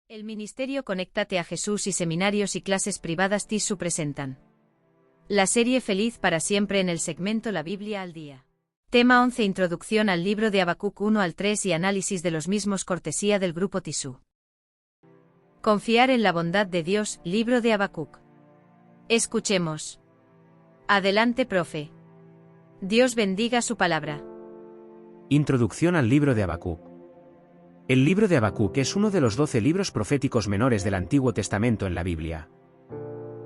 El Ministerio Conéctate a Jesús y Seminarios y Clases Privadas TISU presentan la serie Feliz para siempre en el segmento La Biblia al Día. Tema 11: Introducción al libro de Habacuc 1 al 3 y análisis de los mismos, cortesía del grupo TISU. Confiar en la bondad de Dios, libro de Habacuc. Escuchemos. Adelante, profe. Dios bendiga su palabra. Introducción al libro de Habacuc. El libro de Habacuc es uno de los 12 libros proféticos menores del Antiguo Testamento en la Biblia.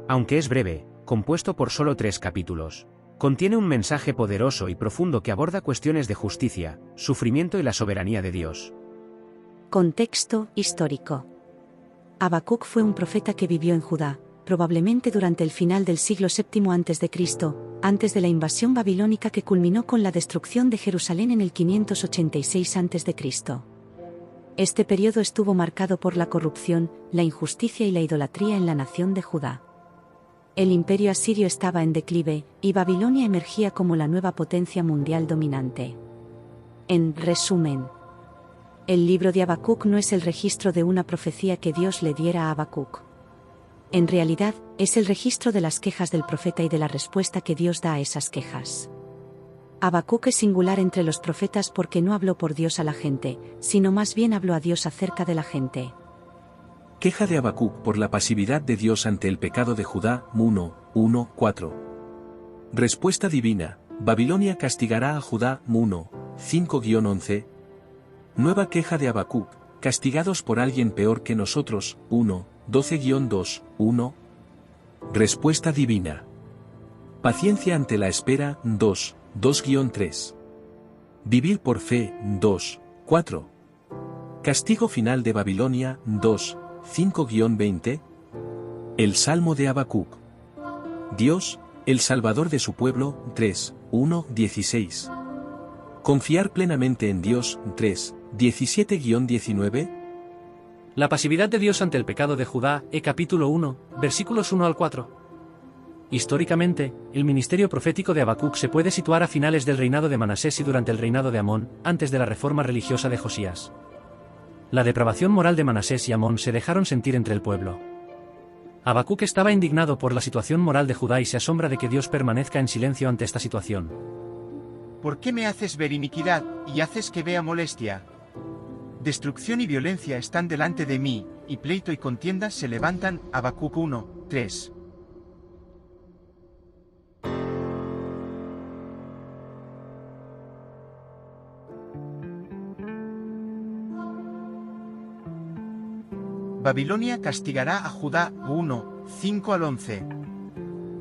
Aunque es breve, compuesto por solo 3 capítulos, contiene un mensaje poderoso y profundo que aborda cuestiones de justicia, sufrimiento y la soberanía de Dios. Contexto histórico. Habacuc fue un profeta que vivió en Judá, probablemente durante el final del siglo VII a.C., antes de la invasión babilónica que culminó con la destrucción de Jerusalén en el 586 a.C. Este periodo estuvo marcado por la corrupción, la injusticia y la idolatría en la nación de Judá. El imperio asirio estaba en declive, y Babilonia emergía como la nueva potencia mundial dominante. En resumen, el libro de Habacuc no es el registro de una profecía que Dios le diera a Habacuc. En realidad, es el registro de las quejas del profeta y de la respuesta que Dios da a esas quejas. Habacuc es singular entre los profetas porque no habló por Dios a la gente, sino más bien habló a Dios acerca de la gente. Queja de Habacuc por la pasividad de Dios ante el pecado de Judá, 1:4. Respuesta divina: Babilonia castigará a Judá, 5-11. Nueva queja de Habacuc: castigados por alguien peor que nosotros, 12-2:1. Respuesta divina: paciencia ante la espera, 2:3. Vivir por fe, 2:4. Castigo final de Babilonia, 5-20. El Salmo de Habacuc. Dios, el Salvador de su pueblo, 3:1-16. Confiar plenamente en Dios, 3:17-19. La pasividad de Dios ante el pecado de Judá, capítulo 1, versículos 1 al 4. Históricamente, el ministerio profético de Habacuc se puede situar a finales del reinado de Manasés y durante el reinado de Amón, antes de la reforma religiosa de Josías. La depravación moral de Manasés y Amón se dejaron sentir entre el pueblo. Habacuc estaba indignado por la situación moral de Judá y se asombra de que Dios permanezca en silencio ante esta situación. ¿Por qué me haces ver iniquidad, y haces que vea molestia? Destrucción y violencia están delante de mí, y pleito y contiendas se levantan. Habacuc 1:3. Babilonia castigará a Judá, 1:5-11.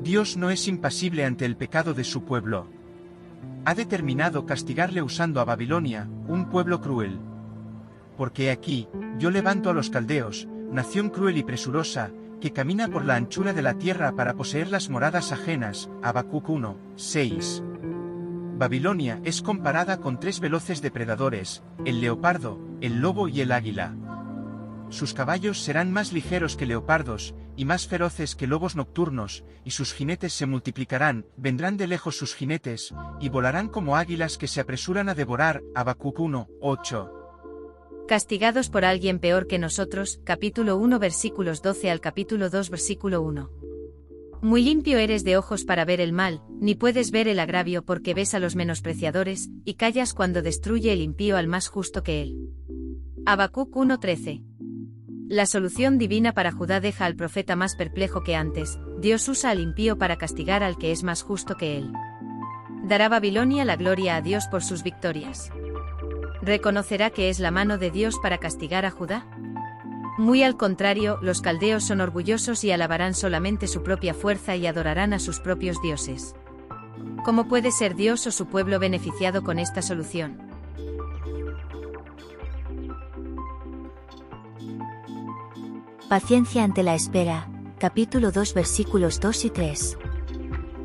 Dios no es impasible ante el pecado de su pueblo. Ha determinado castigarle usando a Babilonia, un pueblo cruel. Porque aquí, yo levanto a los caldeos, nación cruel y presurosa, que camina por la anchura de la tierra para poseer las moradas ajenas. Habacuc 1:6. Babilonia es comparada con 3 veloces depredadores, el leopardo, el lobo y el águila. Sus caballos serán más ligeros que leopardos, y más feroces que lobos nocturnos, y sus jinetes se multiplicarán, vendrán de lejos sus jinetes, y volarán como águilas que se apresuran a devorar. Habacuc 1:8. Castigados por alguien peor que nosotros, capítulo 1 versículos 12 al capítulo 2 versículo 1. Muy limpio eres de ojos para ver el mal, ni puedes ver el agravio porque ves a los menospreciadores, y callas cuando destruye el impío al más justo que él. Habacuc 1:13. La solución divina para Judá deja al profeta más perplejo que antes. Dios usa al impío para castigar al que es más justo que él. ¿Dará Babilonia la gloria a Dios por sus victorias? ¿Reconocerá que es la mano de Dios para castigar a Judá? Muy al contrario, los caldeos son orgullosos y alabarán solamente su propia fuerza y adorarán a sus propios dioses. ¿Cómo puede ser Dios o su pueblo beneficiado con esta solución? Paciencia ante la espera, capítulo 2 versículos 2 y 3.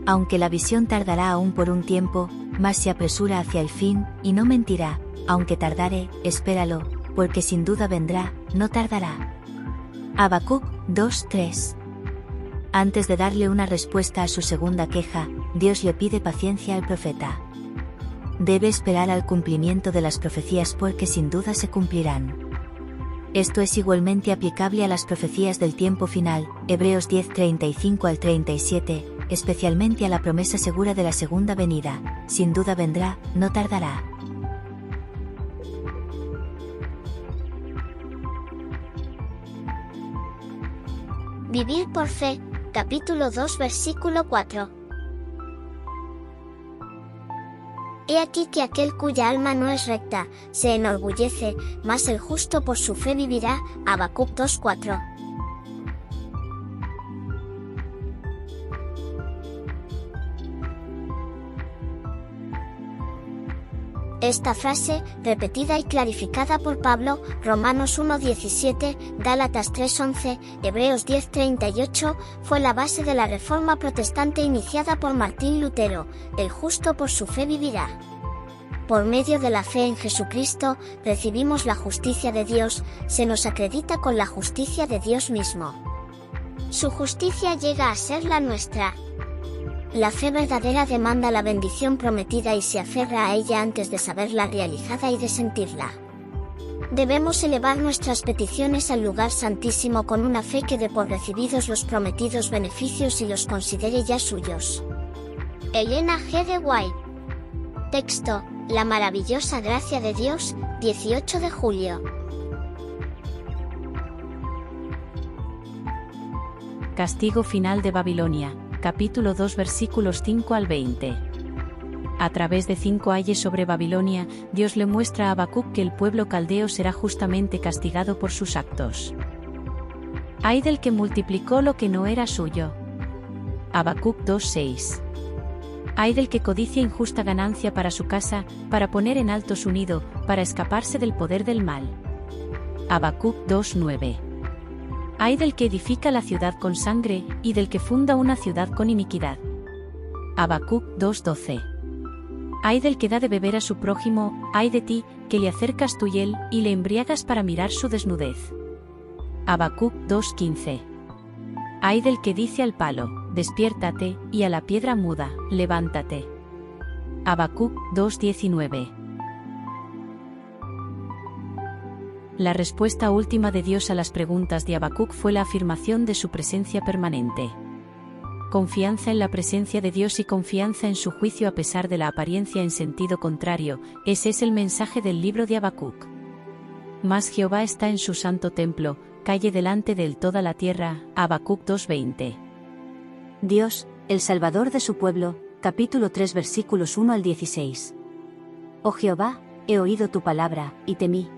Aunque la visión tardará aún por un tiempo, mas se apresura hacia el fin, y no mentirá, aunque tardare, espéralo, porque sin duda vendrá, no tardará. Habacuc 2:3. Antes de darle una respuesta a su segunda queja, Dios le pide paciencia al profeta. Debe esperar al cumplimiento de las profecías porque sin duda se cumplirán. Esto es igualmente aplicable a las profecías del tiempo final, Hebreos 10:35 al 37, especialmente a la promesa segura de la segunda venida, sin duda vendrá, no tardará. Vivir por fe, capítulo 2 versículo 4. He aquí que aquel cuya alma no es recta, se enorgullece, mas el justo por su fe vivirá, Habacuc 2:4. Esta frase, repetida y clarificada por Pablo, Romanos 1:17, Gálatas 3:11, Hebreos 10:38, fue la base de la Reforma protestante iniciada por Martín Lutero: el justo por su fe vivirá. Por medio de la fe en Jesucristo, recibimos la justicia de Dios, se nos acredita con la justicia de Dios mismo. Su justicia llega a ser la nuestra. La fe verdadera demanda la bendición prometida y se aferra a ella antes de saberla realizada y de sentirla. Debemos elevar nuestras peticiones al lugar santísimo con una fe que dé por recibidos los prometidos beneficios y los considere ya suyos. Elena G. de White. Texto: La maravillosa gracia de Dios, 18 de julio. Castigo final de Babilonia, capítulo 2 versículos 5 al 20. A través de 5 ayes sobre Babilonia, Dios le muestra a Habacuc que el pueblo caldeo será justamente castigado por sus actos. Ay del que multiplicó lo que no era suyo. Habacuc 2:6. Ay del que codicia injusta ganancia para su casa, para poner en alto su nido, para escaparse del poder del mal. Habacuc 2:9. Ay del que edifica la ciudad con sangre, y del que funda una ciudad con iniquidad. Habacuc 2:12. Ay del que da de beber a su prójimo, ay de ti, que le acercas tu hiel, y le embriagas para mirar su desnudez. Habacuc 2:15. Ay del que dice al palo, despiértate, y a la piedra muda, levántate. Habacuc 2:19. La respuesta última de Dios a las preguntas de Habacuc fue la afirmación de su presencia permanente. Confianza en la presencia de Dios y confianza en su juicio a pesar de la apariencia en sentido contrario, ese es el mensaje del libro de Habacuc. Mas Jehová está en su santo templo, calle delante de él toda la tierra, Habacuc 2:20. Dios, el Salvador de su pueblo, capítulo 3 versículos 1 al 16. Oh Jehová, he oído tu palabra, y temí.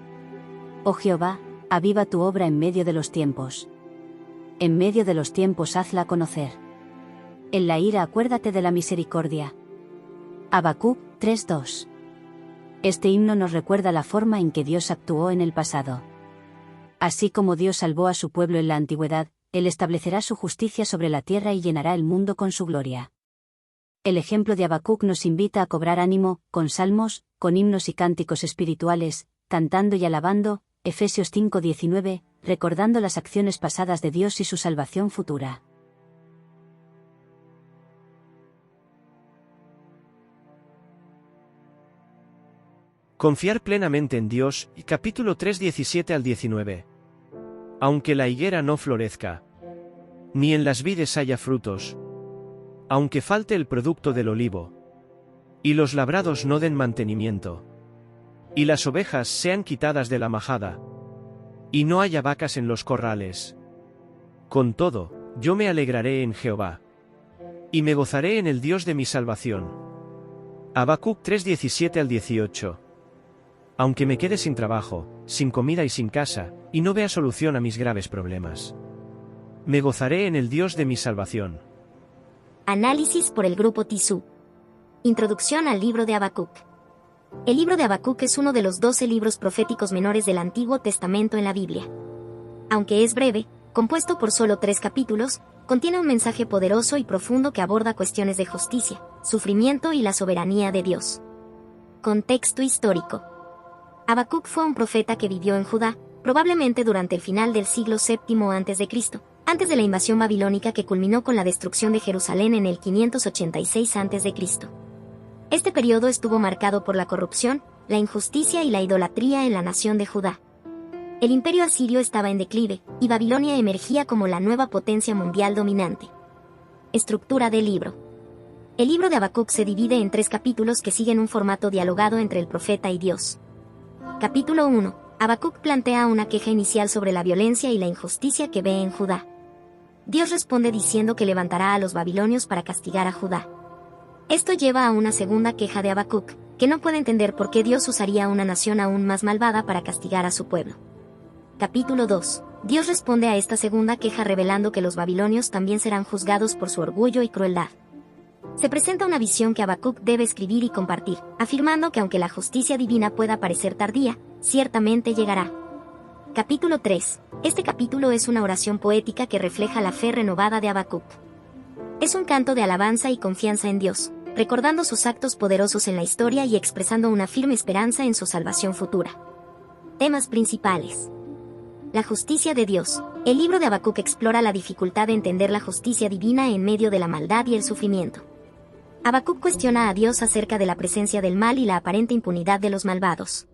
Oh Jehová, aviva tu obra en medio de los tiempos. En medio de los tiempos hazla conocer. En la ira acuérdate de la misericordia. Habacuc 3:2. Este himno nos recuerda la forma en que Dios actuó en el pasado. Así como Dios salvó a su pueblo en la antigüedad, Él establecerá su justicia sobre la tierra y llenará el mundo con su gloria. El ejemplo de Habacuc nos invita a cobrar ánimo, con salmos, con himnos y cánticos espirituales, cantando y alabando, Efesios 5:19, recordando las acciones pasadas de Dios y su salvación futura. Confiar plenamente en Dios, capítulo 3 17 al 19. Aunque la higuera no florezca, ni en las vides haya frutos, aunque falte el producto del olivo, y los labrados no den mantenimiento, y las ovejas sean quitadas de la majada, y no haya vacas en los corrales. Con todo, yo me alegraré en Jehová, y me gozaré en el Dios de mi salvación. Habacuc 3 17 al 18. Aunque me quede sin trabajo, sin comida y sin casa, y no vea solución a mis graves problemas, me gozaré en el Dios de mi salvación. Análisis por el grupo Tizú. Introducción al libro de Habacuc. El libro de Habacuc es uno de los 12 libros proféticos menores del Antiguo Testamento en la Biblia. Aunque es breve, compuesto por solo 3 capítulos, contiene un mensaje poderoso y profundo que aborda cuestiones de justicia, sufrimiento y la soberanía de Dios. Contexto histórico. Habacuc fue un profeta que vivió en Judá, probablemente durante el final del siglo VII a.C., antes de la invasión babilónica que culminó con la destrucción de Jerusalén en el 586 a.C. Este periodo estuvo marcado por la corrupción, la injusticia y la idolatría en la nación de Judá. El imperio asirio estaba en declive, y Babilonia emergía como la nueva potencia mundial dominante. Estructura del libro. El libro de Habacuc se divide en 3 capítulos que siguen un formato dialogado entre el profeta y Dios. Capítulo 1. Habacuc plantea una queja inicial sobre la violencia y la injusticia que ve en Judá. Dios responde diciendo que levantará a los babilonios para castigar a Judá. Esto lleva a una segunda queja de Habacuc, que no puede entender por qué Dios usaría una nación aún más malvada para castigar a su pueblo. Capítulo 2. Dios responde a esta segunda queja revelando que los babilonios también serán juzgados por su orgullo y crueldad. Se presenta una visión que Habacuc debe escribir y compartir, afirmando que aunque la justicia divina pueda parecer tardía, ciertamente llegará. Capítulo 3. Este capítulo es una oración poética que refleja la fe renovada de Habacuc. Es un canto de alabanza y confianza en Dios, recordando sus actos poderosos en la historia y expresando una firme esperanza en su salvación futura. Temas principales. La justicia de Dios. El libro de Habacuc explora la dificultad de entender la justicia divina en medio de la maldad y el sufrimiento. Habacuc cuestiona a Dios acerca de la presencia del mal y la aparente impunidad de los malvados.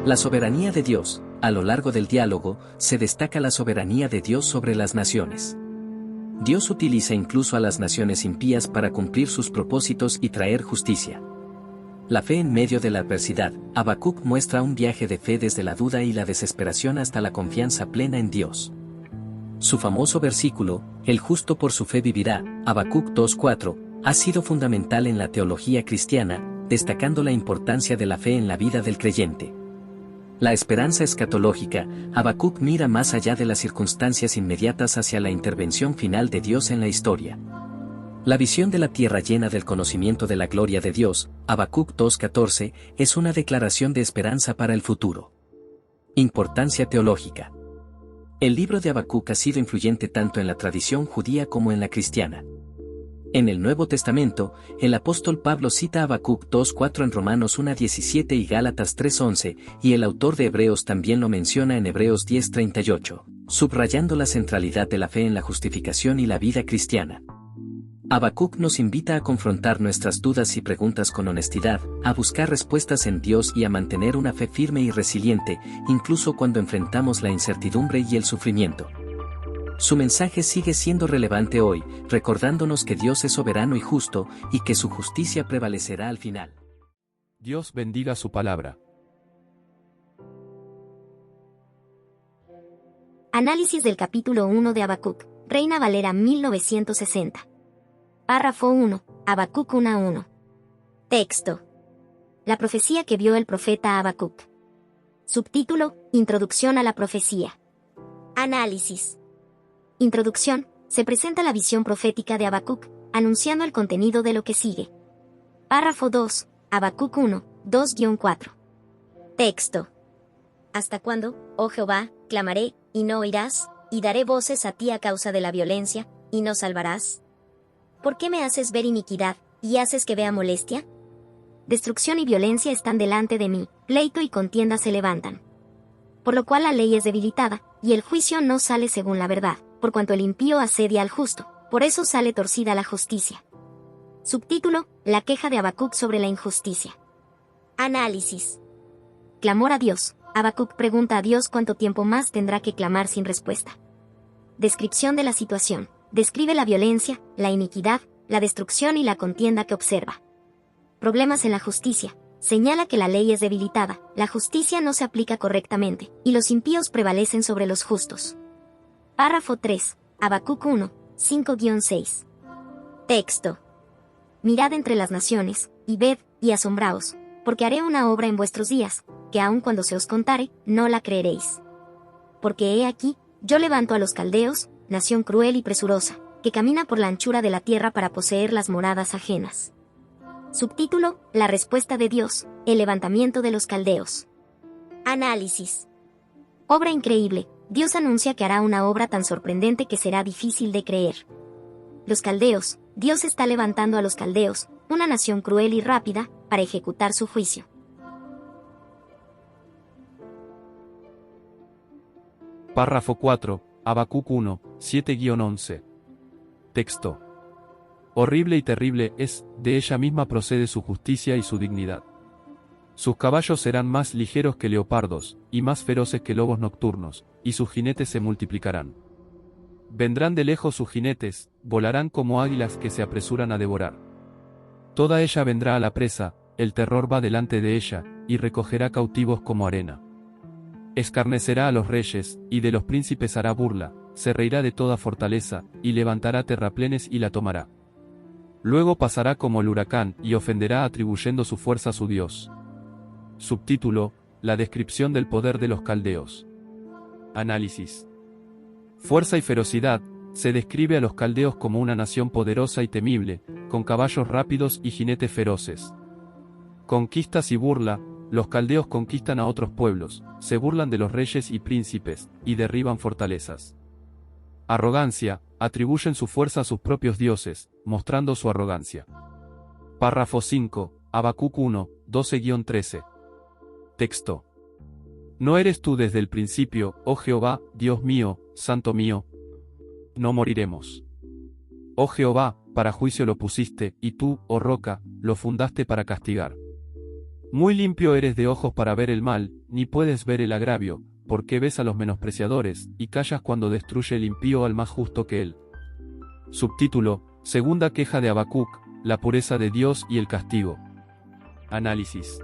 La soberanía de Dios. A lo largo del diálogo, se destaca la soberanía de Dios sobre las naciones. Dios utiliza incluso a las naciones impías para cumplir sus propósitos y traer justicia. La fe en medio de la adversidad. Habacuc muestra un viaje de fe desde la duda y la desesperación hasta la confianza plena en Dios. Su famoso versículo, "El justo por su fe vivirá", Habacuc 2:4, ha sido fundamental en la teología cristiana, destacando la importancia de la fe en la vida del creyente. La esperanza escatológica. Habacuc mira más allá de las circunstancias inmediatas hacia la intervención final de Dios en la historia. La visión de la tierra llena del conocimiento de la gloria de Dios, Habacuc 2:14, es una declaración de esperanza para el futuro. Importancia teológica. El libro de Habacuc ha sido influyente tanto en la tradición judía como en la cristiana. En el Nuevo Testamento, el apóstol Pablo cita Habacuc 2:4 en Romanos 1:17 y Gálatas 3:11, y el autor de Hebreos también lo menciona en Hebreos 10:38, subrayando la centralidad de la fe en la justificación y la vida cristiana. Habacuc nos invita a confrontar nuestras dudas y preguntas con honestidad, a buscar respuestas en Dios y a mantener una fe firme y resiliente, incluso cuando enfrentamos la incertidumbre y el sufrimiento. Su mensaje sigue siendo relevante hoy, recordándonos que Dios es soberano y justo, y que su justicia prevalecerá al final. Dios bendiga su palabra. Análisis del capítulo 1 de Habacuc, Reina Valera 1960. Párrafo 1, Habacuc 1:1. Texto. La profecía que vio el profeta Habacuc. Subtítulo, Introducción a la profecía. Análisis. Introducción. Se presenta la visión profética de Habacuc, anunciando el contenido de lo que sigue. Párrafo 2, Habacuc 1, 2-4. Texto. ¿Hasta cuándo, oh Jehová, clamaré, y no oirás, y daré voces a ti a causa de la violencia, y no salvarás? ¿Por qué me haces ver iniquidad, y haces que vea molestia? Destrucción y violencia están delante de mí, pleito y contienda se levantan. Por lo cual la ley es debilitada, y el juicio no sale según la verdad, por cuanto el impío asedia al justo, por eso sale torcida la justicia. Subtítulo, La queja de Habacuc sobre la injusticia. Análisis. Clamor a Dios. Habacuc pregunta a Dios cuánto tiempo más tendrá que clamar sin respuesta. Descripción de la situación. Describe la violencia, la iniquidad, la destrucción y la contienda que observa. Problemas en la justicia. Señala que la ley es debilitada, la justicia no se aplica correctamente, y los impíos prevalecen sobre los justos. Párrafo 3, Habacuc 1, 5-6. Texto. Mirad entre las naciones, y ved, y asombraos, porque haré una obra en vuestros días, que aun cuando se os contare, no la creeréis. Porque he aquí, yo levanto a los caldeos, nación cruel y presurosa, que camina por la anchura de la tierra para poseer las moradas ajenas. Subtítulo, La respuesta de Dios, el levantamiento de los caldeos. Análisis. Obra increíble. Dios anuncia que hará una obra tan sorprendente que será difícil de creer. Los caldeos. Dios está levantando a los caldeos, una nación cruel y rápida, para ejecutar su juicio. Párrafo 4, Habacuc 1, 7-11. Texto. Horrible y terrible es, de ella misma procede su justicia y su dignidad. Sus caballos serán más ligeros que leopardos, y más feroces que lobos nocturnos, y sus jinetes se multiplicarán. Vendrán de lejos sus jinetes, volarán como águilas que se apresuran a devorar. Toda ella vendrá a la presa, el terror va delante de ella, y recogerá cautivos como arena. Escarnecerá a los reyes, y de los príncipes hará burla, se reirá de toda fortaleza, y levantará terraplenes y la tomará. Luego pasará como el huracán, y ofenderá atribuyendo su fuerza a su Dios. Subtítulo: La descripción del poder de los caldeos. Análisis. Fuerza y ferocidad. Se describe a los caldeos como una nación poderosa y temible, con caballos rápidos y jinetes feroces. Conquistas y burla. Los caldeos conquistan a otros pueblos, se burlan de los reyes y príncipes, y derriban fortalezas. Arrogancia. Atribuyen su fuerza a sus propios dioses, mostrando su arrogancia. Párrafo 5, Habacuc 1, 12-13. Texto. ¿No eres tú desde el principio, oh Jehová, Dios mío, Santo mío? No moriremos. Oh Jehová, para juicio lo pusiste, y tú, oh roca, lo fundaste para castigar. Muy limpio eres de ojos para ver el mal, ni puedes ver el agravio, porque ves a los menospreciadores, y callas cuando destruye el impío al más justo que él. Subtítulo: Segunda queja de Habacuc, la pureza de Dios y el castigo. Análisis.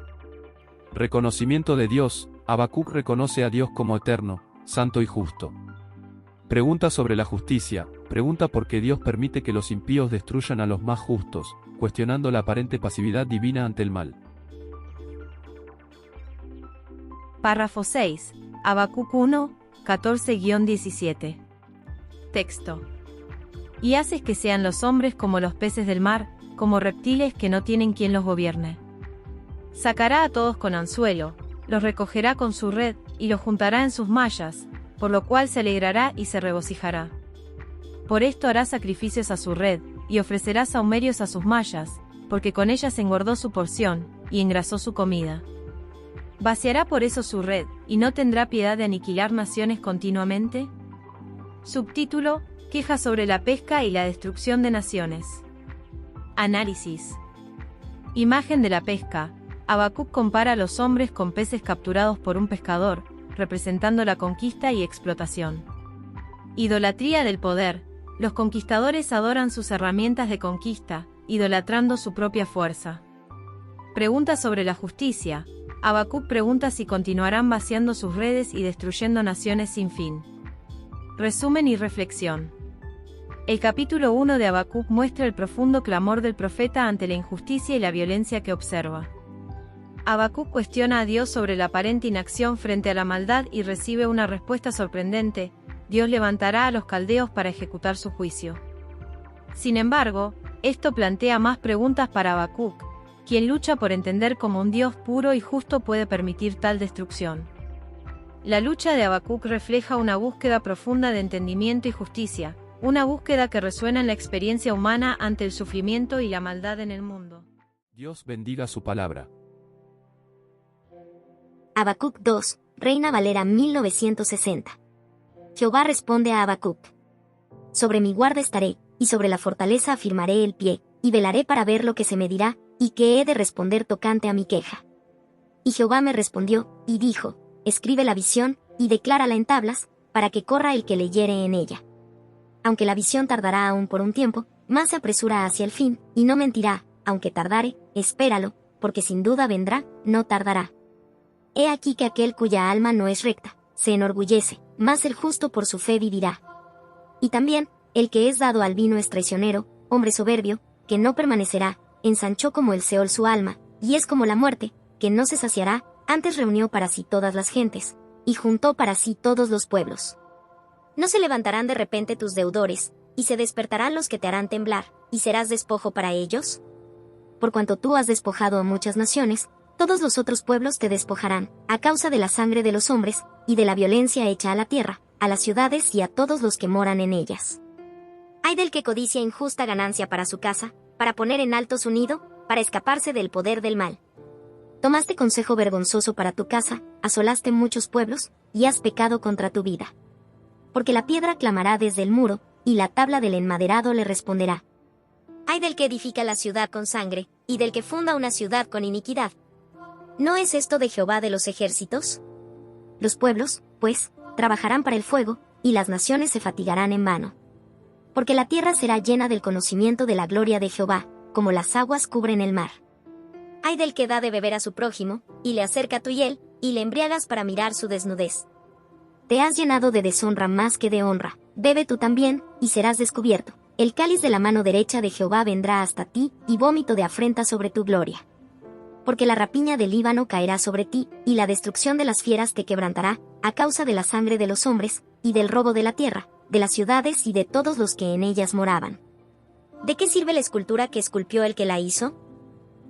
Reconocimiento de Dios. Habacuc reconoce a Dios como eterno, santo y justo. Pregunta sobre la justicia. Pregunta por qué Dios permite que los impíos destruyan a los más justos, cuestionando la aparente pasividad divina ante el mal. Párrafo 6. Habacuc 1, 14-17. Texto. Y haces que sean los hombres como los peces del mar, como reptiles que no tienen quien los gobierne. Sacará a todos con anzuelo, los recogerá con su red, y los juntará en sus mallas, por lo cual se alegrará y se regocijará. Por esto hará sacrificios a su red, y ofrecerá sahumerios a sus mallas, porque con ellas engordó su porción, y engrasó su comida. ¿Vaciará por eso su red, y no tendrá piedad de aniquilar naciones continuamente? Subtítulo: Queja sobre la pesca y la destrucción de naciones. Análisis. Imagen de la pesca. Habacuc compara a los hombres con peces capturados por un pescador, representando la conquista y explotación. Idolatría del poder. Los conquistadores adoran sus herramientas de conquista, idolatrando su propia fuerza. Pregunta sobre la justicia. Habacuc pregunta si continuarán vaciando sus redes y destruyendo naciones sin fin. Resumen y reflexión. El capítulo 1 de Habacuc muestra el profundo clamor del profeta ante la injusticia y la violencia que observa. Habacuc cuestiona a Dios sobre la aparente inacción frente a la maldad y recibe una respuesta sorprendente: Dios levantará a los caldeos para ejecutar su juicio. Sin embargo, esto plantea más preguntas para Habacuc, quien lucha por entender cómo un Dios puro y justo puede permitir tal destrucción. La lucha de Habacuc refleja una búsqueda profunda de entendimiento y justicia, una búsqueda que resuena en la experiencia humana ante el sufrimiento y la maldad en el mundo. Dios bendiga su palabra. Habacuc 2, Reina Valera 1960. Jehová responde a Habacuc. Sobre mi guarda estaré, y sobre la fortaleza afirmaré el pie, y velaré para ver lo que se me dirá, y qué he de responder tocante a mi queja. Y Jehová me respondió, y dijo: Escribe la visión, y declárala en tablas, para que corra el que leyere en ella. Aunque la visión tardará aún por un tiempo, más se apresura hacia el fin, y no mentirá, aunque tardare, espéralo, porque sin duda vendrá, no tardará. He aquí que aquel cuya alma no es recta, se enorgullece, mas el justo por su fe vivirá. Y también, el que es dado al vino es traicionero, hombre soberbio, que no permanecerá, ensanchó como el Seol su alma, y es como la muerte, que no se saciará, antes reunió para sí todas las gentes, y juntó para sí todos los pueblos. No se levantarán de repente tus deudores, y se despertarán los que te harán temblar, y serás despojo para ellos. Por cuanto tú has despojado a muchas naciones, todos los otros pueblos te despojarán, a causa de la sangre de los hombres, y de la violencia hecha a la tierra, a las ciudades y a todos los que moran en ellas. Ay del que codicia injusta ganancia para su casa, para poner en alto su nido, para escaparse del poder del mal. Tomaste consejo vergonzoso para tu casa, asolaste muchos pueblos, y has pecado contra tu vida. Porque la piedra clamará desde el muro, y la tabla del enmaderado le responderá. Ay del que edifica la ciudad con sangre, y del que funda una ciudad con iniquidad. ¿No es esto de Jehová de los ejércitos? Los pueblos, pues, trabajarán para el fuego, y las naciones se fatigarán en vano. Porque la tierra será llena del conocimiento de la gloria de Jehová, como las aguas cubren el mar. Ay del que da de beber a su prójimo, y le acerca tu hiel, y le embriagas para mirar su desnudez. Te has llenado de deshonra más que de honra, bebe tú también, y serás descubierto. El cáliz de la mano derecha de Jehová vendrá hasta ti, y vómito de afrenta sobre tu gloria. Porque la rapiña del Líbano caerá sobre ti, y la destrucción de las fieras te quebrantará, a causa de la sangre de los hombres, y del robo de la tierra, de las ciudades y de todos los que en ellas moraban. ¿De qué sirve la escultura que esculpió el que la hizo?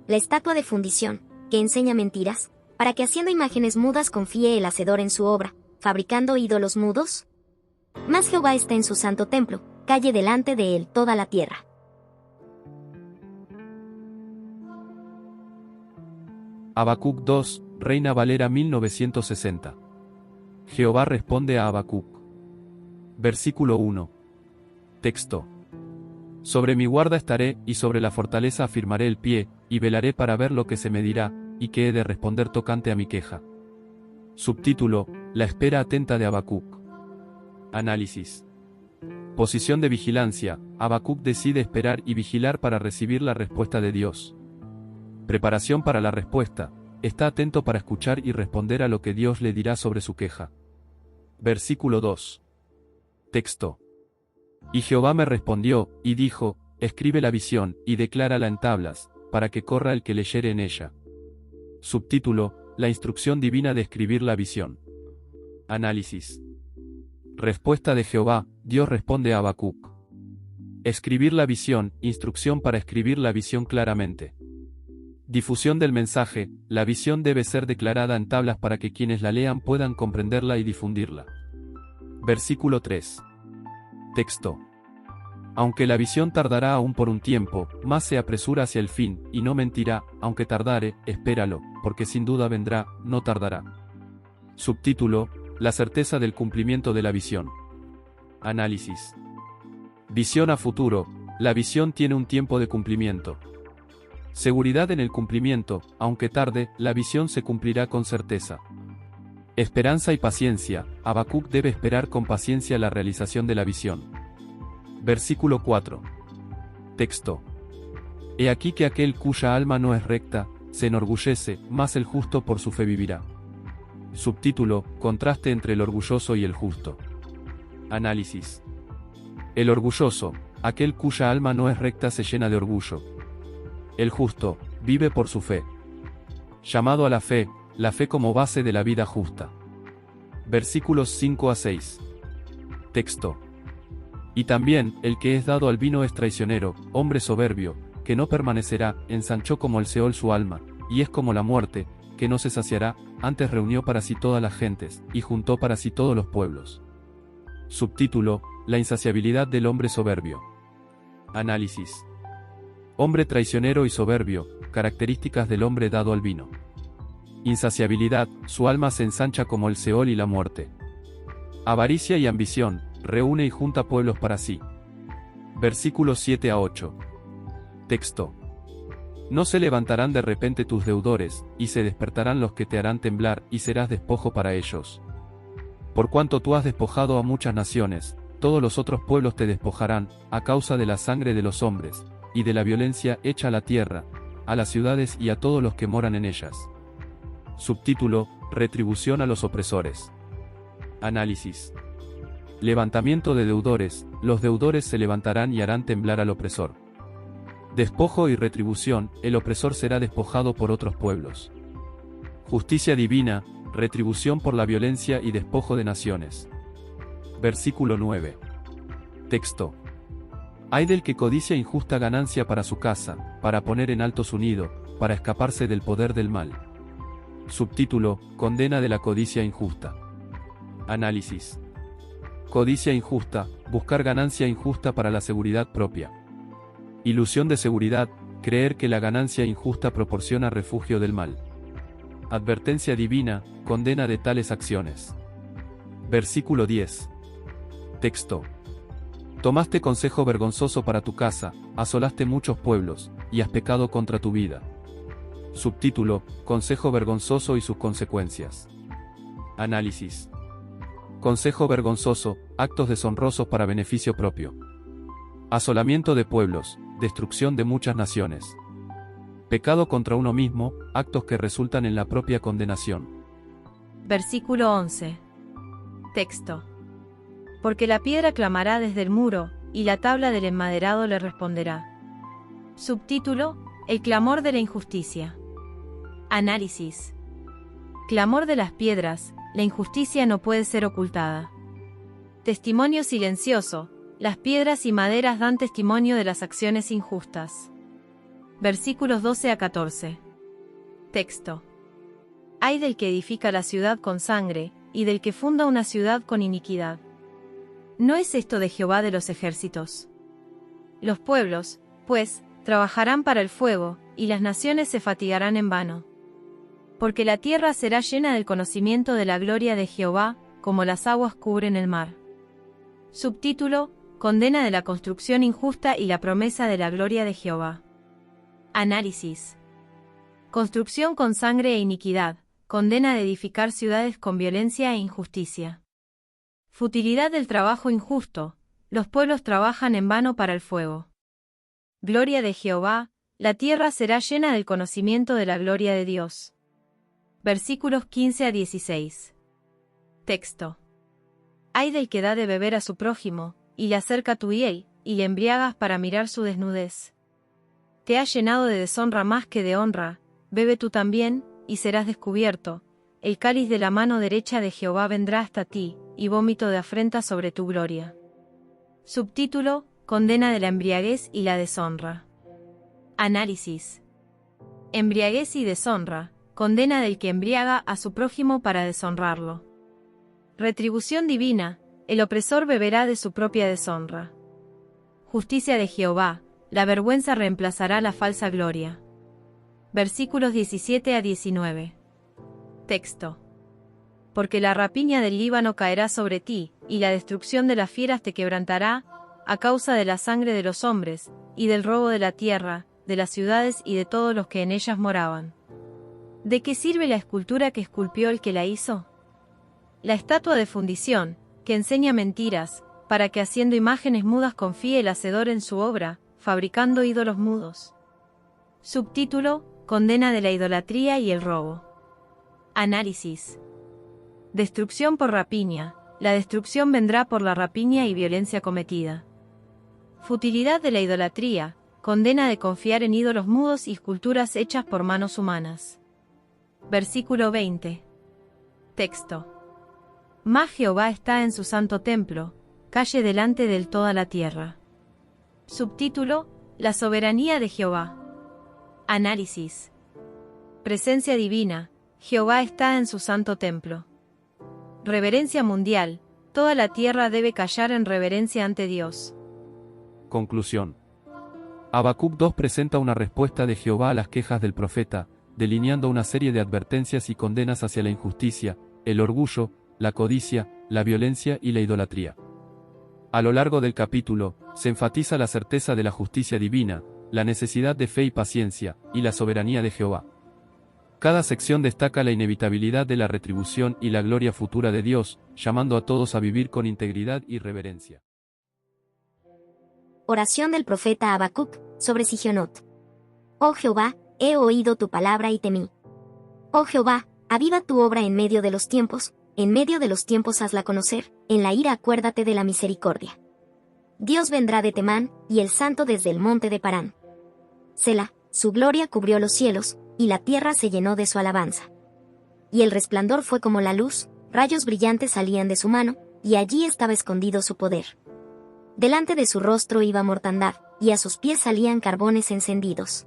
La estatua de fundición, que enseña mentiras, para que haciendo imágenes mudas confíe el hacedor en su obra, fabricando ídolos mudos. Mas Jehová está en su santo templo, calle delante de él toda la tierra. Habacuc 2, Reina Valera 1960. Jehová responde a Habacuc. Versículo 1. Texto. Sobre mi guarda estaré, y sobre la fortaleza afirmaré el pie, y velaré para ver lo que se me dirá, y que he de responder tocante a mi queja. Subtítulo, La espera atenta de Habacuc. Análisis. Posición de vigilancia, Habacuc decide esperar y vigilar para recibir la respuesta de Dios. Preparación para la respuesta, está atento para escuchar y responder a lo que Dios le dirá sobre su queja. Versículo 2. Texto. Y Jehová me respondió, y dijo, escribe la visión, y declárala en tablas, para que corra el que leyere en ella. Subtítulo, la instrucción divina de escribir la visión. Análisis. Respuesta de Jehová, Dios responde a Habacuc. Escribir la visión, instrucción para escribir la visión claramente. Difusión del mensaje, la visión debe ser declarada en tablas para que quienes la lean puedan comprenderla y difundirla. Versículo 3. Texto. Aunque la visión tardará aún por un tiempo, más se apresura hacia el fin, y no mentirá, aunque tardare, espéralo, porque sin duda vendrá, no tardará. Subtítulo, la certeza del cumplimiento de la visión. Análisis. Visión a futuro, la visión tiene un tiempo de cumplimiento. Seguridad en el cumplimiento, aunque tarde, la visión se cumplirá con certeza. Esperanza y paciencia, Habacuc debe esperar con paciencia la realización de la visión. Versículo 4. Texto. He aquí que aquel cuya alma no es recta, se enorgullece, mas el justo por su fe vivirá. Subtítulo, contraste entre el orgulloso y el justo. Análisis. El orgulloso, aquel cuya alma no es recta se llena de orgullo. El justo, vive por su fe. Llamado a la fe como base de la vida justa. Versículos 5 a 6. Texto. Y también, el que es dado al vino es traicionero, hombre soberbio, que no permanecerá, ensanchó como el Seol su alma, y es como la muerte, que no se saciará, antes reunió para sí todas las gentes, y juntó para sí todos los pueblos. Subtítulo, la insaciabilidad del hombre soberbio. Análisis. Hombre traicionero y soberbio, características del hombre dado al vino. Insaciabilidad, su alma se ensancha como el Seol y la muerte. Avaricia y ambición, reúne y junta pueblos para sí. Versículos 7 a 8. Texto. No se levantarán de repente tus deudores, y se despertarán los que te harán temblar, y serás despojo para ellos. Por cuanto tú has despojado a muchas naciones, todos los otros pueblos te despojarán, a causa de la sangre de los hombres, y de la violencia hecha a la tierra, a las ciudades y a todos los que moran en ellas. Subtítulo, retribución a los opresores. Análisis. Levantamiento de deudores, los deudores se levantarán y harán temblar al opresor. Despojo y retribución, el opresor será despojado por otros pueblos. Justicia divina, retribución por la violencia y despojo de naciones. Versículo 9. Texto. Ay del que codicia injusta ganancia para su casa, para poner en alto su nido, para escaparse del poder del mal. Subtítulo, condena de la codicia injusta. Análisis. Codicia injusta, buscar ganancia injusta para la seguridad propia. Ilusión de seguridad, creer que la ganancia injusta proporciona refugio del mal. Advertencia divina, condena de tales acciones. Versículo 10. Texto. Tomaste consejo vergonzoso para tu casa, asolaste muchos pueblos, y has pecado contra tu vida. Subtítulo: Consejo vergonzoso y sus consecuencias. Análisis. Consejo vergonzoso: actos deshonrosos para beneficio propio. Asolamiento de pueblos, destrucción de muchas naciones. Pecado contra uno mismo, actos que resultan en la propia condenación. Versículo 11. Texto. Porque la piedra clamará desde el muro, y la tabla del enmaderado le responderá. Subtítulo: El clamor de la injusticia. Análisis. Clamor de las piedras: la injusticia no puede ser ocultada. Testimonio silencioso: las piedras y maderas dan testimonio de las acciones injustas. Versículos 12 a 14. Texto. Ay del que edifica la ciudad con sangre, y del que funda una ciudad con iniquidad. ¿No es esto de Jehová de los ejércitos? Los pueblos, pues, trabajarán para el fuego, y las naciones se fatigarán en vano. Porque la tierra será llena del conocimiento de la gloria de Jehová, como las aguas cubren el mar. Subtítulo: Condena de la construcción injusta y la promesa de la gloria de Jehová. Análisis. Construcción con sangre e iniquidad, condena de edificar ciudades con violencia e injusticia. Futilidad del trabajo injusto, los pueblos trabajan en vano para el fuego. Gloria de Jehová, la tierra será llena del conocimiento de la gloria de Dios. Versículos 15 a 16. Texto. Ay del que da de beber a su prójimo, y le acerca tu hiel, y le embriagas para mirar su desnudez. Te has llenado de deshonra más que de honra, bebe tú también, y serás descubierto. El cáliz de la mano derecha de Jehová vendrá hasta ti, y vómito de afrenta sobre tu gloria. Subtítulo: Condena de la embriaguez y la deshonra. Análisis. Embriaguez y deshonra, condena del que embriaga a su prójimo para deshonrarlo. Retribución divina: el opresor beberá de su propia deshonra. Justicia de Jehová: la vergüenza reemplazará la falsa gloria. Versículos 17 a 19. Texto. Porque la rapiña del Líbano caerá sobre ti, y la destrucción de las fieras te quebrantará, a causa de la sangre de los hombres, y del robo de la tierra, de las ciudades y de todos los que en ellas moraban. ¿De qué sirve la escultura que esculpió el que la hizo? La estatua de fundición, que enseña mentiras, para que haciendo imágenes mudas confíe el hacedor en su obra, fabricando ídolos mudos. Subtítulo: Condena de la idolatría y el robo. Análisis. Destrucción por rapiña: la destrucción vendrá por la rapiña y violencia cometida. Futilidad de la idolatría: condena de confiar en ídolos mudos y esculturas hechas por manos humanas. Versículo 20. Texto. Mas Jehová está en su santo templo, calle delante de él toda la tierra. Subtítulo: La soberanía de Jehová. Análisis. Presencia divina: Jehová está en su santo templo. Reverencia mundial: toda la tierra debe callar en reverencia ante Dios. Conclusión. Habacuc 2 presenta una respuesta de Jehová a las quejas del profeta, delineando una serie de advertencias y condenas hacia la injusticia, el orgullo, la codicia, la violencia y la idolatría. A lo largo del capítulo, se enfatiza la certeza de la justicia divina, la necesidad de fe y paciencia, y la soberanía de Jehová. Cada sección destaca la inevitabilidad de la retribución y la gloria futura de Dios, llamando a todos a vivir con integridad y reverencia. Oración del profeta Habacuc, sobre Sigionot. Oh Jehová, he oído tu palabra y temí. Oh Jehová, aviva tu obra en medio de los tiempos hazla conocer, en la ira acuérdate de la misericordia. Dios vendrá de Temán, y el Santo desde el monte de Parán. Selah, su gloria cubrió los cielos, y la tierra se llenó de su alabanza. Y el resplandor fue como la luz, rayos brillantes salían de su mano, y allí estaba escondido su poder. Delante de su rostro iba mortandad, y a sus pies salían carbones encendidos.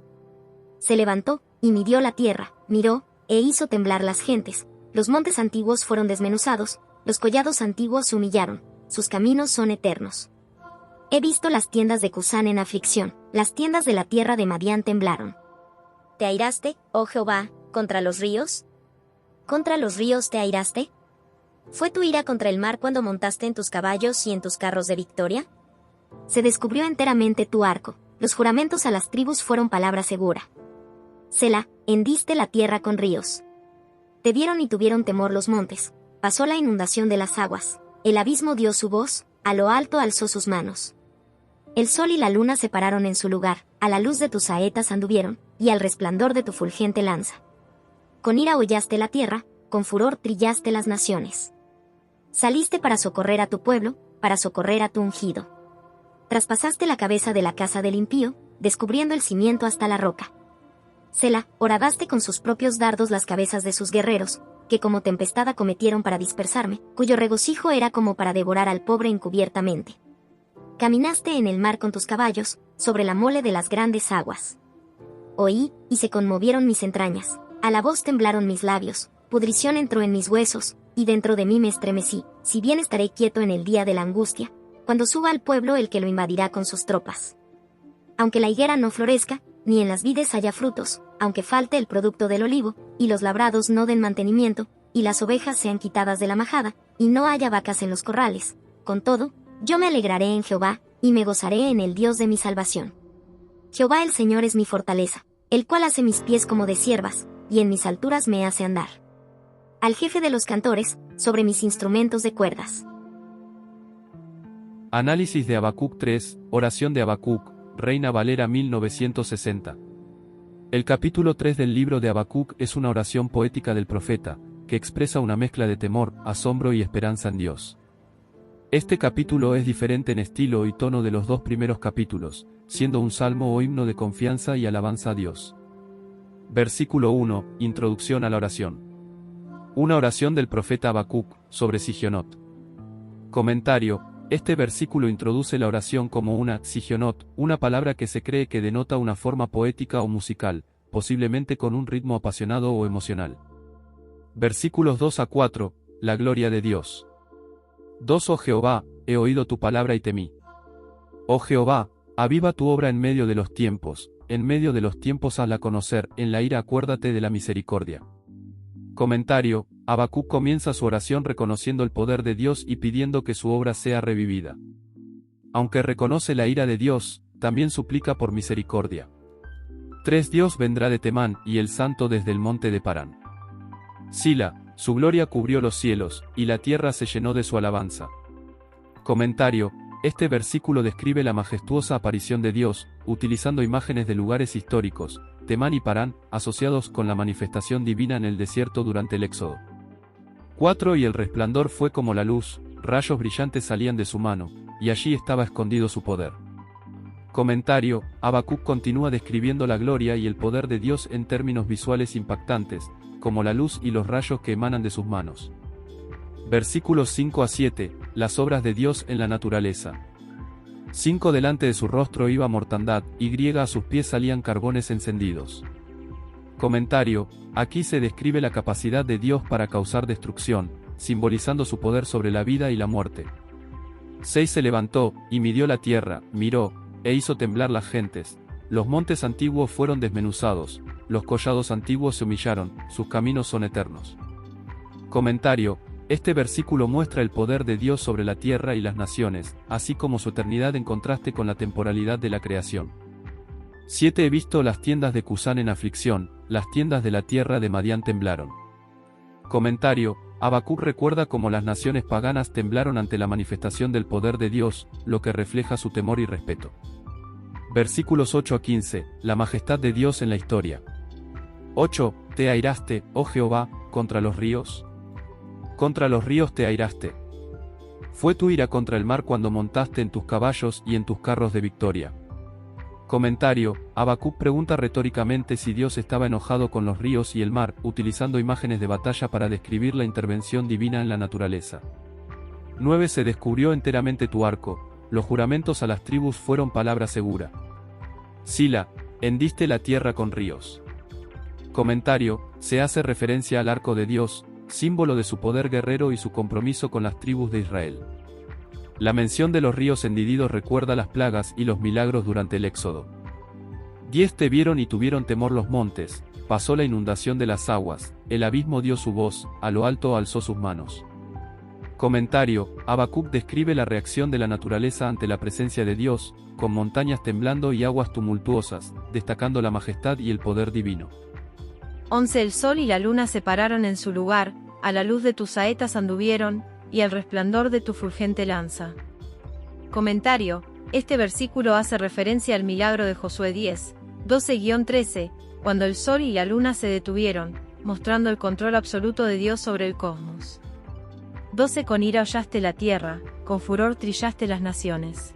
Se levantó, y midió la tierra, miró, e hizo temblar las gentes. Los montes antiguos fueron desmenuzados, los collados antiguos se humillaron, sus caminos son eternos. He visto las tiendas de Cusán en aflicción, las tiendas de la tierra de Madián temblaron. ¿Te airaste, oh Jehová, contra los ríos? ¿Contra los ríos te airaste? ¿Fue tu ira contra el mar cuando montaste en tus caballos y en tus carros de victoria? Se descubrió enteramente tu arco, los juramentos a las tribus fueron palabra segura. Selah, hendiste la tierra con ríos. Te vieron y tuvieron temor los montes. Pasó la inundación de las aguas. El abismo dio su voz, a lo alto alzó sus manos. El sol y la luna se pararon en su lugar, a la luz de tus saetas anduvieron, y al resplandor de tu fulgente lanza. Con ira hollaste la tierra, con furor trillaste las naciones. Saliste para socorrer a tu pueblo, para socorrer a tu ungido. Traspasaste la cabeza de la casa del impío, descubriendo el cimiento hasta la roca. Selah, horadaste con sus propios dardos las cabezas de sus guerreros, que como tempestad acometieron para dispersarme, cuyo regocijo era como para devorar al pobre encubiertamente. Caminaste en el mar con tus caballos, sobre la mole de las grandes aguas. Oí, y se conmovieron mis entrañas, a la voz temblaron mis labios, pudrición entró en mis huesos, y dentro de mí me estremecí, si bien estaré quieto en el día de la angustia, cuando suba al pueblo el que lo invadirá con sus tropas. Aunque la higuera no florezca, ni en las vides haya frutos, aunque falte el producto del olivo, y los labrados no den mantenimiento, y las ovejas sean quitadas de la majada, y no haya vacas en los corrales, con todo, yo me alegraré en Jehová, y me gozaré en el Dios de mi salvación. Jehová el Señor es mi fortaleza, el cual hace mis pies como de ciervas, y en mis alturas me hace andar. Al jefe de los cantores, sobre mis instrumentos de cuerdas. Análisis de Habacuc 3, oración de Habacuc, Reina Valera 1960. El capítulo 3 del libro de Habacuc es una oración poética del profeta, que expresa una mezcla de temor, asombro y esperanza en Dios. Este capítulo es diferente en estilo y tono de los dos primeros capítulos, siendo un salmo o himno de confianza y alabanza a Dios. Versículo 1, Introducción a la oración. Una oración del profeta Habacuc, sobre Sigionot. Comentario. Este versículo introduce la oración como una sigionot, una palabra que se cree que denota una forma poética o musical, posiblemente con un ritmo apasionado o emocional. Versículos 2 a 4, la gloria de Dios. 2 Oh Jehová, he oído tu palabra y temí. Oh Jehová, aviva tu obra en medio de los tiempos hazla conocer, en la ira acuérdate de la misericordia. Comentario. Habacuc comienza su oración reconociendo el poder de Dios y pidiendo que su obra sea revivida. Aunque reconoce la ira de Dios, también suplica por misericordia. 3 Dios vendrá de Temán y el Santo desde el monte de Parán. Sila, su gloria cubrió los cielos, y la tierra se llenó de su alabanza. Comentario. Este versículo describe la majestuosa aparición de Dios, utilizando imágenes de lugares históricos, Temán y Parán, asociados con la manifestación divina en el desierto durante el Éxodo. 4 Y el resplandor fue como la luz, rayos brillantes salían de su mano, y allí estaba escondido su poder. Comentario. Habacuc continúa describiendo la gloria y el poder de Dios en términos visuales impactantes, como la luz y los rayos que emanan de sus manos. Versículos 5 a 7, las obras de Dios en la naturaleza. 5 Delante de su rostro iba mortandad, y a sus pies salían carbones encendidos. Comentario. Aquí se describe la capacidad de Dios para causar destrucción, simbolizando su poder sobre la vida y la muerte. 6 Se levantó, y midió la tierra, miró, e hizo temblar las gentes. Los montes antiguos fueron desmenuzados, los collados antiguos se humillaron, sus caminos son eternos. Comentario. Este versículo muestra el poder de Dios sobre la tierra y las naciones, así como su eternidad en contraste con la temporalidad de la creación. 7 He visto las tiendas de Cusán en aflicción, las tiendas de la tierra de Madián temblaron. Comentario. Habacuc recuerda cómo las naciones paganas temblaron ante la manifestación del poder de Dios, lo que refleja su temor y respeto. Versículos 8 a 15, la majestad de Dios en la historia. 8 Te airaste, oh Jehová, contra los ríos. Contra los ríos te airaste. Fue tu ira contra el mar cuando montaste en tus caballos y en tus carros de victoria. Comentario. Habacuc pregunta retóricamente si Dios estaba enojado con los ríos y el mar, utilizando imágenes de batalla para describir la intervención divina en la naturaleza. 9 Se descubrió enteramente tu arco, los juramentos a las tribus fueron palabra segura. Sila, hendiste la tierra con ríos. Comentario. Se hace referencia al arco de Dios, símbolo de su poder guerrero y su compromiso con las tribus de Israel. La mención de los ríos hendidos recuerda las plagas y los milagros durante el Éxodo. 10 Te vieron y tuvieron temor los montes, pasó la inundación de las aguas, el abismo dio su voz, a lo alto alzó sus manos. Comentario: Habacuc describe la reacción de la naturaleza ante la presencia de Dios, con montañas temblando y aguas tumultuosas, destacando la majestad y el poder divino. 11 El sol y la luna se pararon en su lugar, a la luz de tus saetas anduvieron, y al resplandor de tu fulgente lanza. Comentario: este versículo hace referencia al milagro de Josué 10, 12-13, cuando el sol y la luna se detuvieron, mostrando el control absoluto de Dios sobre el cosmos. 12 Con ira hollaste la tierra, con furor trillaste las naciones.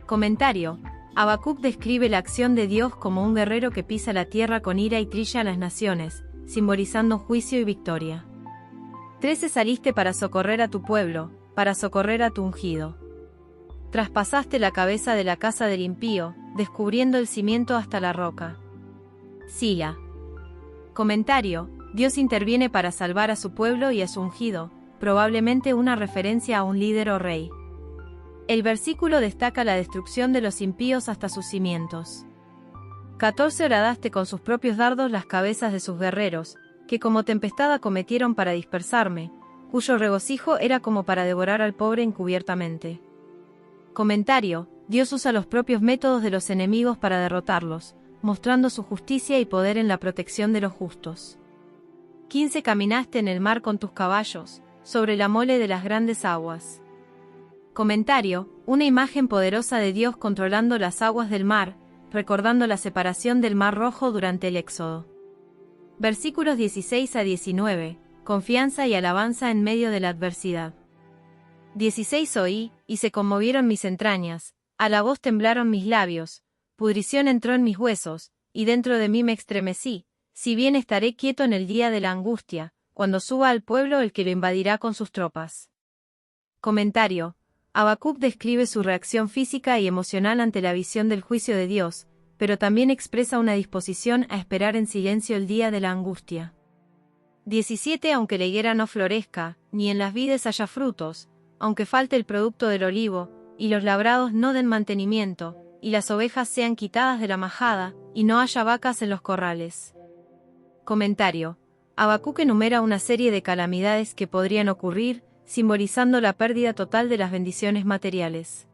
Comentario: Habacuc describe la acción de Dios como un guerrero que pisa la tierra con ira y trilla a las naciones, simbolizando juicio y victoria. 13 Saliste para socorrer a tu pueblo, para socorrer a tu ungido. Traspasaste la cabeza de la casa del impío, descubriendo el cimiento hasta la roca. Sila. Comentario: Dios interviene para salvar a su pueblo y a su ungido, probablemente una referencia a un líder o rey. El versículo destaca la destrucción de los impíos hasta sus cimientos. 14 Horadaste con sus propios dardos las cabezas de sus guerreros, que como tempestad acometieron para dispersarme, cuyo regocijo era como para devorar al pobre encubiertamente. Comentario: Dios usa los propios métodos de los enemigos para derrotarlos, mostrando su justicia y poder en la protección de los justos. 15 Caminaste en el mar con tus caballos, sobre la mole de las grandes aguas. Comentario: una imagen poderosa de Dios controlando las aguas del mar, recordando la separación del Mar Rojo durante el Éxodo. Versículos 16-19, confianza y alabanza en medio de la adversidad. 16 Oí, y se conmovieron mis entrañas, a la voz temblaron mis labios, pudrición entró en mis huesos, y dentro de mí me estremecí, si bien estaré quieto en el día de la angustia, cuando suba al pueblo el que lo invadirá con sus tropas. Comentario: Habacuc describe su reacción física y emocional ante la visión del juicio de Dios, pero también expresa una disposición a esperar en silencio el día de la angustia. 17 Aunque la higuera no florezca, ni en las vides haya frutos, aunque falte el producto del olivo, y los labrados no den mantenimiento, y las ovejas sean quitadas de la majada, y no haya vacas en los corrales. Comentario: Habacuc enumera una serie de calamidades que podrían ocurrir, simbolizando la pérdida total de las bendiciones materiales.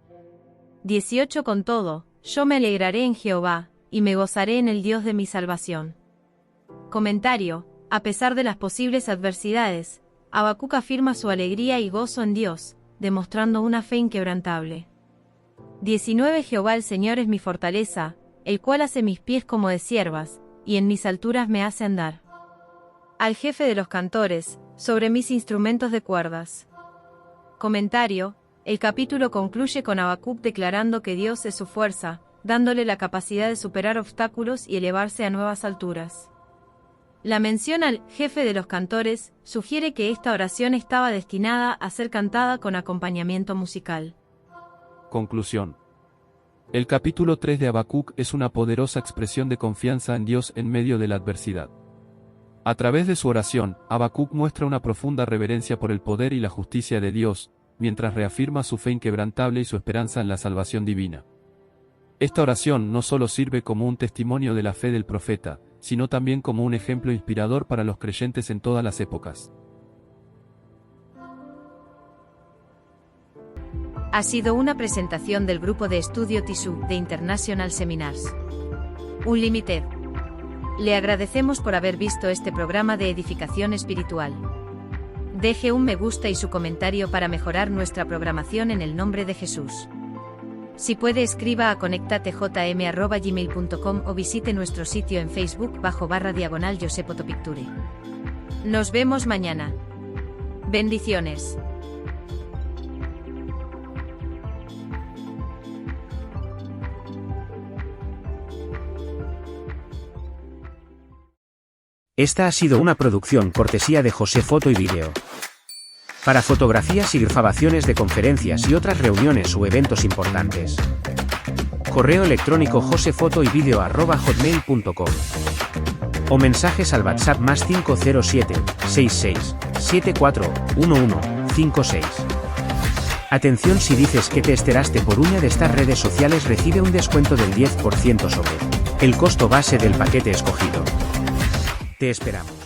18 Con todo, yo me alegraré en Jehová, y me gozaré en el Dios de mi salvación. Comentario: a pesar de las posibles adversidades, Habacuc afirma su alegría y gozo en Dios, demostrando una fe inquebrantable. 19 Jehová el Señor es mi fortaleza, el cual hace mis pies como de ciervas, y en mis alturas me hace andar. Al jefe de los cantores, sobre mis instrumentos de cuerdas. Comentario: el capítulo concluye con Habacuc declarando que Dios es su fuerza, dándole la capacidad de superar obstáculos y elevarse a nuevas alturas. La mención al jefe de los cantores sugiere que esta oración estaba destinada a ser cantada con acompañamiento musical. Conclusión. El capítulo 3 de Habacuc es una poderosa expresión de confianza en Dios en medio de la adversidad. A través de su oración, Habacuc muestra una profunda reverencia por el poder y la justicia de Dios, mientras reafirma su fe inquebrantable y su esperanza en la salvación divina. Esta oración no solo sirve como un testimonio de la fe del profeta, sino también como un ejemplo inspirador para los creyentes en todas las épocas. Ha sido una presentación del grupo de estudio TISU de International Seminars. Unlimited. Le agradecemos por haber visto este programa de edificación espiritual. Deje un me gusta y su comentario para mejorar nuestra programación en el nombre de Jesús. Si puede, escriba a conectatejm@gmail.com o visite nuestro sitio en Facebook /Josep Picture. Nos vemos mañana. Bendiciones. Esta ha sido una producción cortesía de José Foto y Vídeo. Para fotografías y grabaciones de conferencias y otras reuniones u eventos importantes. Correo electrónico josefotoyvideo@hotmail.com o mensajes al WhatsApp +507 66 74 11 56. Atención, si dices que te enteraste por una de estas redes sociales, recibe un descuento del 10% sobre el costo base del paquete escogido. Te esperamos.